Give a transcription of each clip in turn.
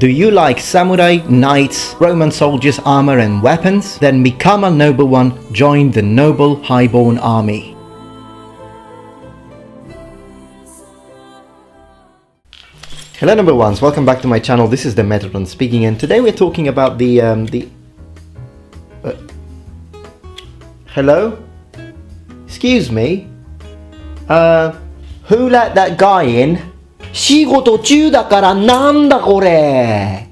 Do you like samurai, knights, Roman soldiers' armor and weapons? Then become a noble one, join the noble highborn army. Hello number ones, welcome back to my channel. This is the Metatron speaking, and today we're talking about hello? Excuse me? Who let that guy in? 仕事中だからなんだこれ?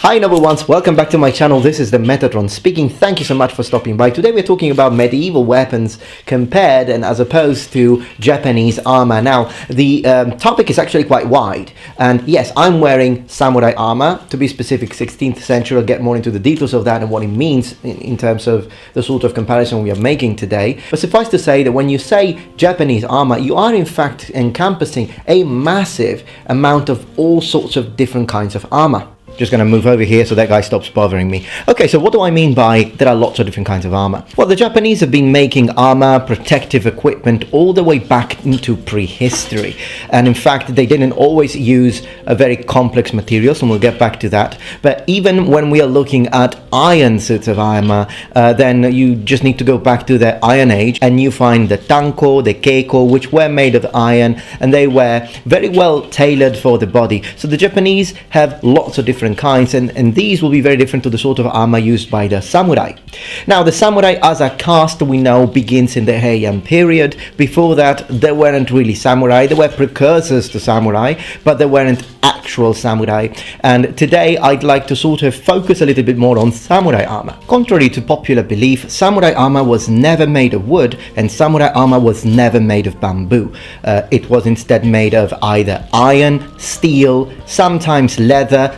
Hi number ones, welcome back to my channel. This is the Metatron speaking. Thank you so much for stopping by. Today we're talking about medieval weapons compared and as opposed to Japanese armor. Now the topic is actually quite wide, and yes, I'm wearing samurai armor, to be specific 16th century. I'll get more into the details of that and what it means in terms of the sort of comparison we are making today. But suffice to say that when you say Japanese armor, you are in fact encompassing a massive amount of all sorts of different kinds of armor. Just going to move over here so that guy stops bothering me. Okay, so what do I mean by there are lots of different kinds of armor? Well, the Japanese have been making armor, protective equipment all the way back into prehistory. And in fact, they didn't always use a very complex materials, and we'll get back to that. But even when we are looking at iron suits of armor, then you just need to go back to the Iron Age, and you find the tanko, the keiko, which were made of iron, and they were very well tailored for the body. So the Japanese have lots of different kinds, and these will be very different to the sort of armor used by the samurai. Now the samurai as a caste, we know, begins in the Heian period. Before that there weren't really samurai. There were precursors to samurai, but there weren't actual samurai. And today I'd like to sort of focus a little bit more on samurai armor. Contrary to popular belief, samurai armor was never made of wood, and samurai armor was never made of bamboo. It was instead made of either iron, steel, sometimes leather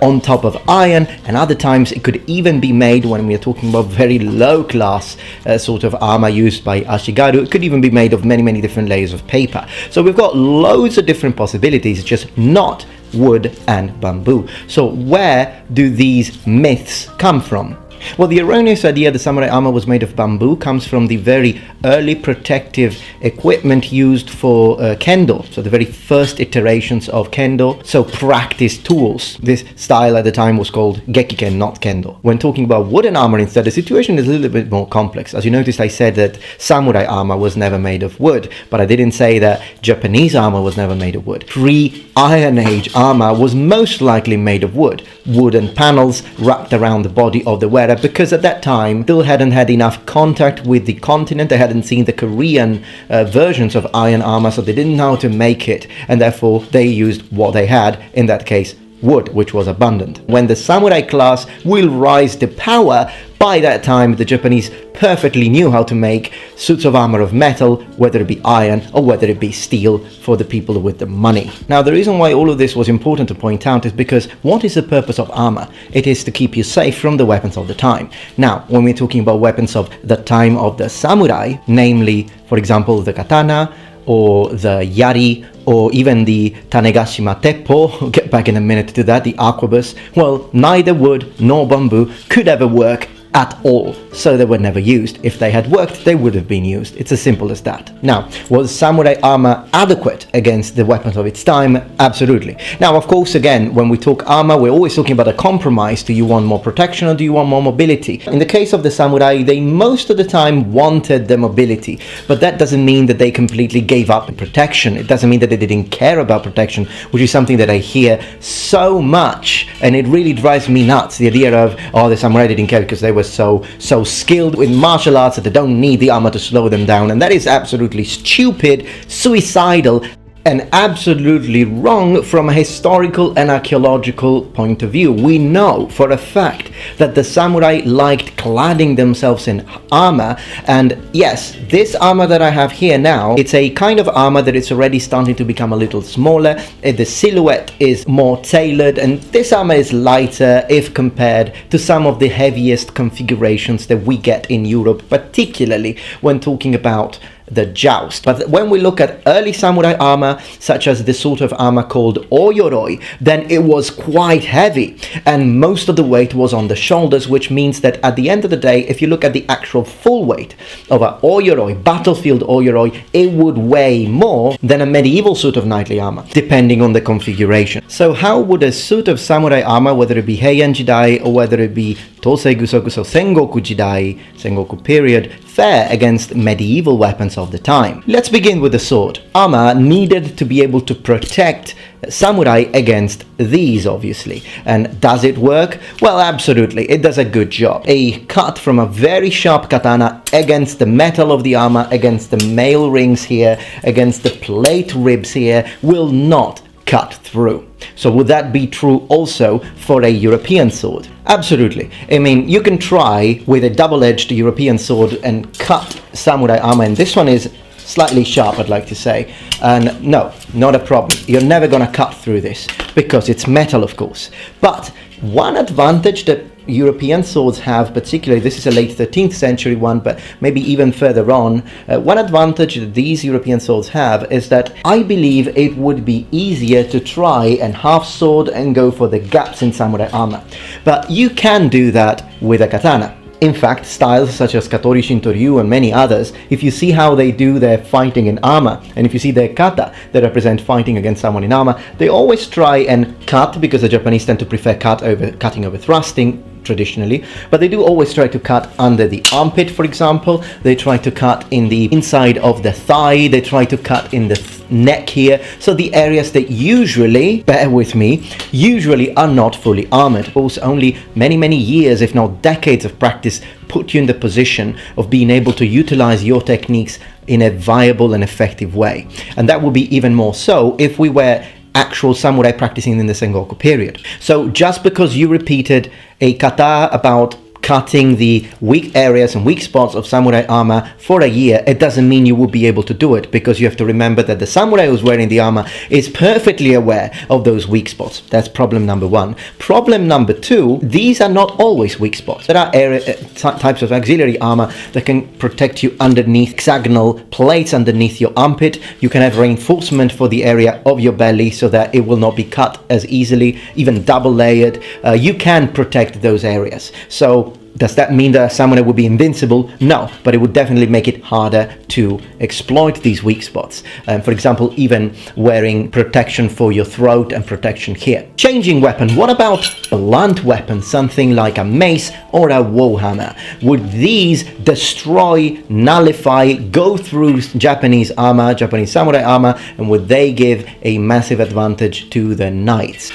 on top of iron, and other times it could even be made, when we are talking about very low class sort of armor used by Ashigaru, it could even be made of many different layers of paper. So we've got loads of different possibilities, just not wood and bamboo. So where do these myths come from? Well, the erroneous idea that samurai armor was made of bamboo comes from the very early protective equipment used for kendo, so the very first iterations of kendo, so practice tools. This style at the time was called gekiken, not kendo. When talking about wooden armor instead, the situation is a little bit more complex. As you noticed, I said that samurai armor was never made of wood, but I didn't say that Japanese armor was never made of wood. Pre-Iron Age armor was most likely made of wood. Wooden panels wrapped around the body of the wearer, because at that time still hadn't had enough contact with the continent. They hadn't seen the Korean versions of iron armor, so they didn't know how to make it, and therefore they used what they had, in that case wood, which was abundant. When the samurai class will rise to power, by that time the Japanese perfectly knew how to make suits of armor of metal, whether it be iron or whether it be steel, for the people with the money. Now the reason why all of this was important to point out is because what is the purpose of armor? It is to keep you safe from the weapons of the time. Now when we're talking about weapons of the time of the samurai, namely for example the katana or the yari, or even the Tanegashima Teppo, we'll get back in a minute to that, the arquebus, well, neither wood nor bamboo could ever work at all, so they were never used. If they had worked, they would have been used. It's as simple as that. Now, was samurai armor adequate against the weapons of its time? Absolutely. Now, of course, again, when we talk armor, we're always talking about a compromise. Do you want more protection or do you want more mobility? In the case of the samurai, they most of the time wanted the mobility, but that doesn't mean that they completely gave up protection. It doesn't mean that they didn't care about protection, which is something that I hear so much, and it really drives me nuts, the idea of, oh, the samurai didn't care because they were so skilled with martial arts that they don't need the armor to slow them down. And that is absolutely stupid, suicidal, and absolutely wrong from a historical and archaeological point of view. We know for a fact that the samurai liked cladding themselves in armor, and yes, this armor that I have here now, it's a kind of armor that is already starting to become a little smaller. The silhouette is more tailored, and this armor is lighter if compared to some of the heaviest configurations that we get in Europe, particularly when talking about the joust. But when we look at early samurai armor, such as the sort of armor called oyoroi, then it was quite heavy, and most of the weight was on the shoulders, which means that at the end of the day, if you look at the actual full weight of a oyoroi, battlefield oyoroi, it would weigh more than a medieval suit of knightly armor, depending on the configuration. So how would a suit of samurai armor, whether it be Heian Jidai or whether it be Tosei Gusokuso Sengoku Jidai, Sengoku period, fare against medieval weapons of the time? Let's begin with the sword. Armor needed to be able to protect samurai against these, obviously. And does it work? Well, absolutely. It does a good job. A cut from a very sharp katana against the metal of the armor, against the mail rings here, against the plate ribs here, will not cut through. So would that be true also for a European sword? Absolutely. I mean, you can try with a double-edged European sword and cut samurai armor, and this one is slightly sharp, I'd like to say, and no, not a problem. You're never going to cut through this because it's metal, of course. But one advantage that European swords have, particularly, this is a late 13th century one, but maybe even further on, one advantage that these European swords have is that I believe it would be easier to try and half sword and go for the gaps in samurai armor. But you can do that with a katana. In fact, styles such as Katori Shintoryu and many others, if you see how they do their fighting in armor, and if you see their kata that represent fighting against someone in armor, they always try and cut, because the Japanese tend to prefer cutting over thrusting traditionally, but they do always try to cut under the armpit, for example. They try to cut in the inside of the thigh, they try to cut in the neck here, so the areas that usually, bear with me, usually are not fully armored. Of course, only many years, if not decades of practice put you in the position of being able to utilize your techniques in a viable and effective way. And that will be even more so if we were actual samurai practicing in the Sengoku period. So just because you repeated a kata about cutting the weak areas and weak spots of samurai armor for a year, it doesn't mean you will be able to do it, because you have to remember that the samurai who's wearing the armor is perfectly aware of those weak spots. That's problem number one. Problem number two, these are not always weak spots. There are types of auxiliary armor that can protect you underneath hexagonal plates underneath your armpit. You can have reinforcement for the area of your belly so that it will not be cut as easily, even double layered. You can protect those areas. So does that mean that a samurai would be invincible? No, but it would definitely make it harder to exploit these weak spots. For example, even wearing protection for your throat and protection here. Changing weapon. What about blunt weapons, something like a mace or a warhammer? Would these destroy, nullify, go through Japanese armor, Japanese samurai armor, and would they give a massive advantage to the knights?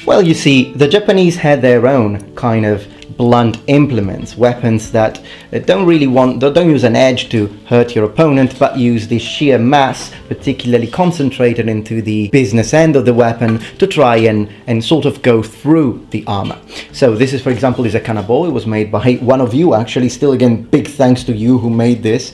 Well, you see, the Japanese had their own kind of blunt implements, weapons that don't use an edge to hurt your opponent, but use the sheer mass, particularly concentrated into the business end of the weapon, to try and sort of go through the armor. So this is, for example, is a kanabo. It was made by one of you, actually. Still, again, big thanks to you who made this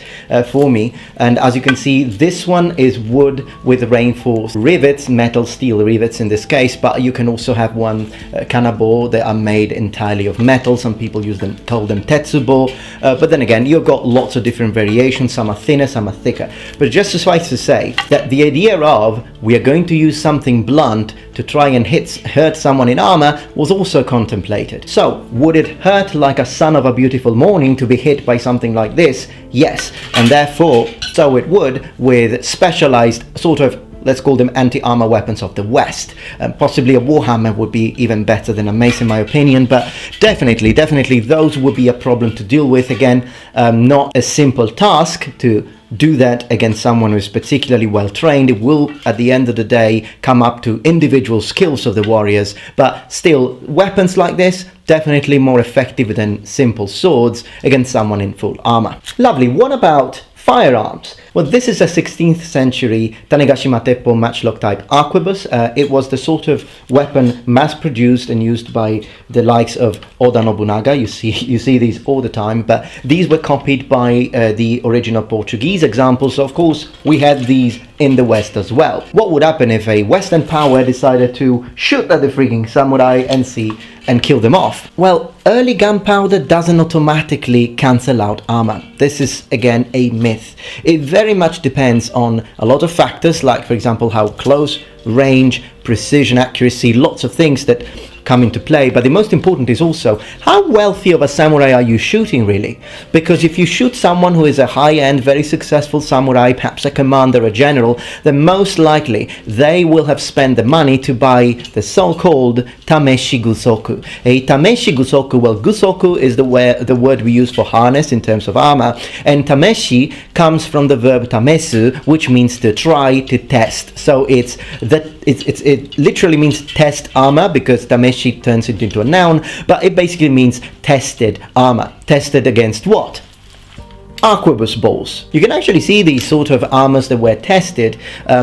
for me. And as you can see, this one is wood with reinforced rivets, metal steel rivets in this case, but you can also have one kanabo that are made entirely of metal. Some people call them tetsubo, but then again, you've got lots of different variations. Some are thinner, some are thicker. But just suffice to say that the idea of we are going to use something blunt to try and hurt someone in armor was also contemplated. So would it hurt like a son of a beautiful morning to be hit by something like this? Yes, and therefore so it would with specialized sort of, let's call them anti-armor weapons of the West. Possibly a warhammer would be even better than a mace in my opinion, but definitely those would be a problem to deal with. Again, not a simple task to do that against someone who's particularly well trained. It will, at the end of the day, come up to individual skills of the warriors, but still, weapons like this, definitely more effective than simple swords against someone in full armor. Lovely. What about firearms? Well, this is a 16th century Tanegashima Teppo matchlock type arquebus. It was the sort of weapon mass-produced and used by the likes of Oda Nobunaga. You see these all the time, but these were copied by the original Portuguese examples. So of course, we had these in the West as well. What would happen if a Western power decided to shoot at the freaking samurai and kill them off? Well, early gunpowder doesn't automatically cancel out armor. This is again a myth. It very much depends on a lot of factors, like for example how close, range, precision, accuracy, lots of things that come into play. But the most important is also how wealthy of a samurai are you shooting, really? Because if you shoot someone who is a high-end, very successful samurai, perhaps a commander, a general, then most likely they will have spent the money to buy the so-called tameshi gusoku. A tameshi gusoku, well, gusoku is the word we use for harness in terms of armor, and tameshi comes from the verb tamesu, which means to try, to test. So it literally means test armor, because tameshi turns it into a noun, but it basically means tested armor. Tested against what? Arquebus balls. You can actually see these sort of armors that were tested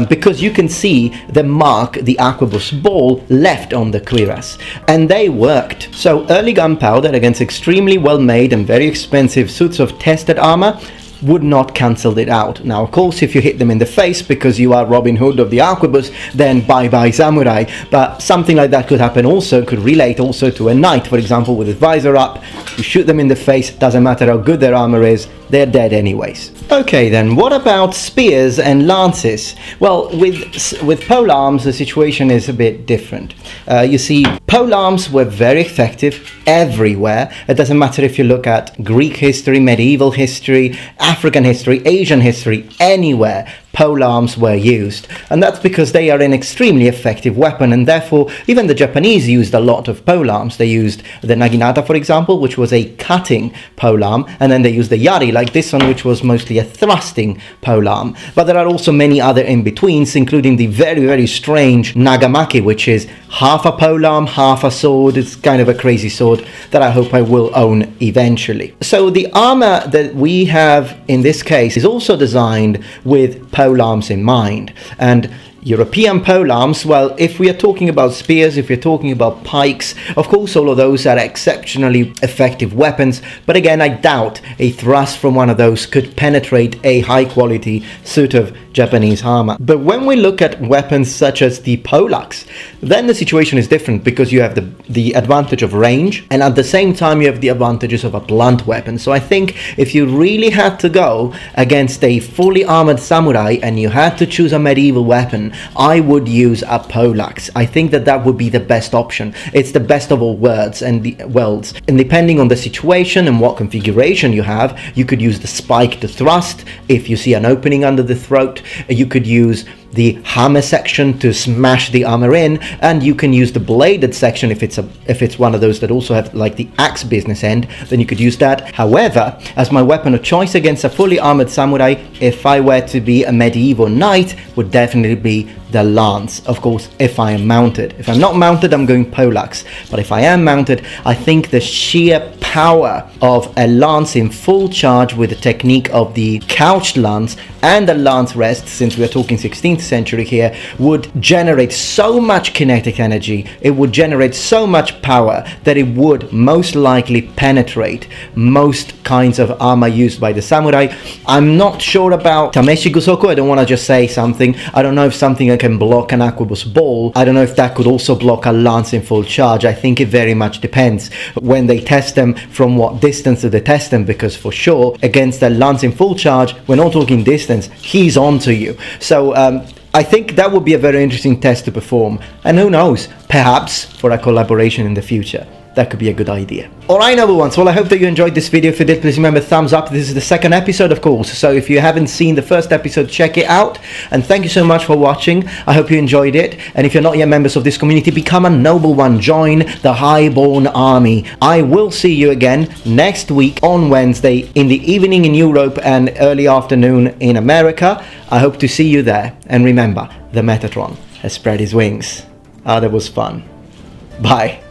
because you can see the mark the arquebus ball left on the cuirass, and they worked. So early gunpowder against extremely well made and very expensive suits of tested armor would not cancel it out. Now, of course, if you hit them in the face because you are Robin Hood of the arquebus, then bye-bye samurai. But something like that could happen also, could relate also to a knight, for example, with his visor up. You shoot them in the face, doesn't matter how good their armor is, they're dead anyways. Okay then, what about spears and lances? Well, with polearms the situation is a bit different. You see, polearms were very effective everywhere. It doesn't matter if you look at Greek history, medieval history, African history, Asian history, anywhere polearms were used, and that's because they are an extremely effective weapon, and therefore even the Japanese used a lot of polearms. They used the naginata, for example, which was a cutting polearm, and then they used the yari like this one, which was mostly a thrusting polearm. But there are also many other in-betweens, including the very, very strange nagamaki, which is half a polearm, half a sword. It's kind of a crazy sword that I hope I will own eventually. So the armor that we have in this case is also designed with polearms in mind. And European polearms, well, if we are talking about spears, if we're talking about pikes, of course all of those are exceptionally effective weapons, but again I doubt a thrust from one of those could penetrate a high quality suit of Japanese armor. But when we look at weapons such as the poleaxe, then the situation is different, because you have the advantage of range, and at the same time you have the advantages of a blunt weapon. So I think if you really had to go against a fully armored samurai and you had to choose a medieval weapon, I would use a poleaxe. I think that would be the best option. It's the best of all worlds, and depending on the situation and what configuration you have, you could use the spike to thrust if you see an opening under the throat. You could use the hammer section to smash the armor in, and you can use the bladed section if it's one of those that also have like the axe business end, then you could use that. However, as my weapon of choice against a fully armored samurai, if I were to be a medieval knight, would definitely be the lance, of course, if I am mounted. If I'm not mounted, I'm going poleaxe, but if I am mounted, I think the sheer power of a lance in full charge with the technique of the couched lance and the lance rest, since we're talking 16th century here, would generate so much kinetic energy, it would generate so much power that it would most likely penetrate most kinds of armor used by the samurai. I'm not sure about tameshi gusoku. I don't want to just say something. I don't know if something that can block an arquebus ball, I don't know if that could also block a lance in full charge. I think it very much depends when they test them, from what distance do they test them, because for sure against a lance in full charge, we're not talking distance, he's on to you. So I think that would be a very interesting test to perform, and who knows, perhaps for a collaboration in the future, that could be a good idea. Alright, noble ones, well I hope that you enjoyed this video. If you did, please remember thumbs up. This is the second episode, of course, so if you haven't seen the first episode, check it out. And thank you so much for watching. I hope you enjoyed it, and if you're not yet members of this community, become a noble one. Join the Highborn Army. I will see you again next week on Wednesday in the evening in Europe and early afternoon in America. I hope to see you there, and remember, the Metatron has spread his wings. Ah, that was fun. Bye.